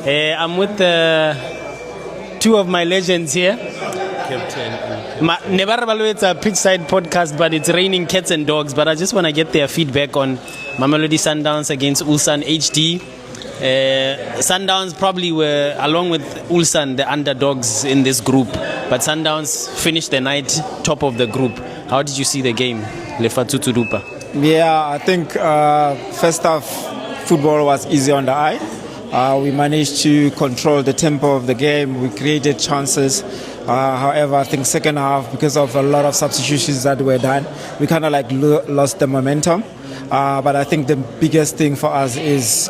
I'm with two of my legends here. Never it's a pitchside podcast, but it's raining cats and dogs. But I just want to get their feedback on Mamelodi Sundowns against Ulsan HD. Sundowns probably were, along with Ulsan, the underdogs in this group. But Sundowns finished the night top of the group. How did you see the game, Lefatu Tudupa? Yeah, I think first half football was easy on the eye. We managed to control the tempo of the game. We created chances. However, I think second half, because of a lot of substitutions that were done, we kind of like lost the momentum. But I think the biggest thing for us is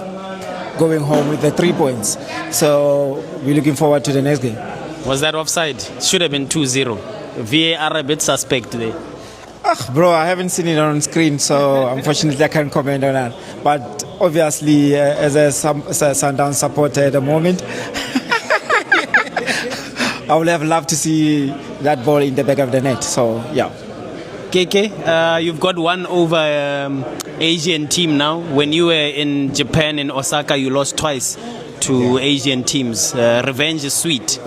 going home with the 3 points. So we're looking forward to the next game. Was that offside? Should have been 2-0. VAR a bit suspect there. Bro, I haven't seen it on screen, so unfortunately I can't comment on that. But obviously, as a Sundown supporter at the moment, I would have loved to see that ball in the back of the net. So, yeah. KK, you've got one over Asian team now. When you were in Japan, in Osaka, you lost twice to Asian teams. Revenge is sweet.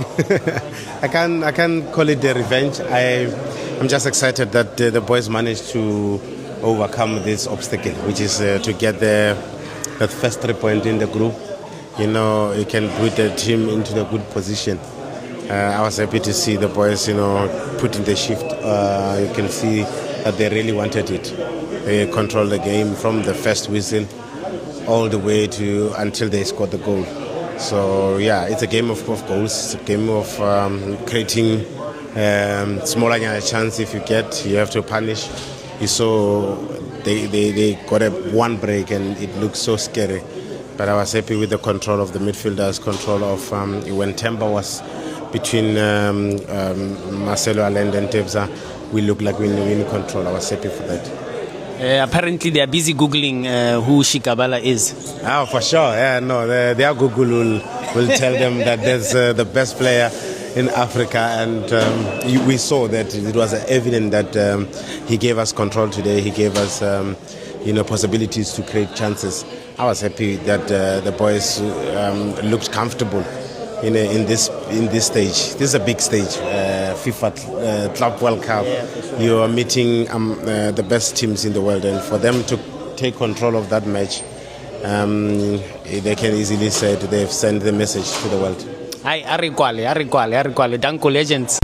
I can't call it a revenge. I'm just excited that the boys managed to overcome this obstacle, which is to get the first 3 points in the group. You know, you can put the team into the good position. I was happy to see the boys, put in the shift. You can see that they really wanted it. They controlled the game from the first whistle all the way to until they scored the goal. So yeah, it's a game of goals. It's a game of creating smaller chance. If you get, you have to punish. You saw they got one break and it looked so scary. But I was happy with the control of the midfielders, control of when Themba was between Marcelo Allende and Tebza, we looked like we were in control. I was happy for that. Apparently they are busy Googling who Shikabala is. Oh, for sure. Yeah, no, their Google will tell them that there's the best player in Africa, and we saw that it was evident that he gave us control today. He gave us possibilities to create chances. I was happy that the boys looked comfortable in this stage. This is a big stage, FIFA Club World Cup. Yeah, sure. You are meeting the best teams in the world, and for them to take control of that match, they can easily say they've sent the message to the world. Arikwale, Danko legends.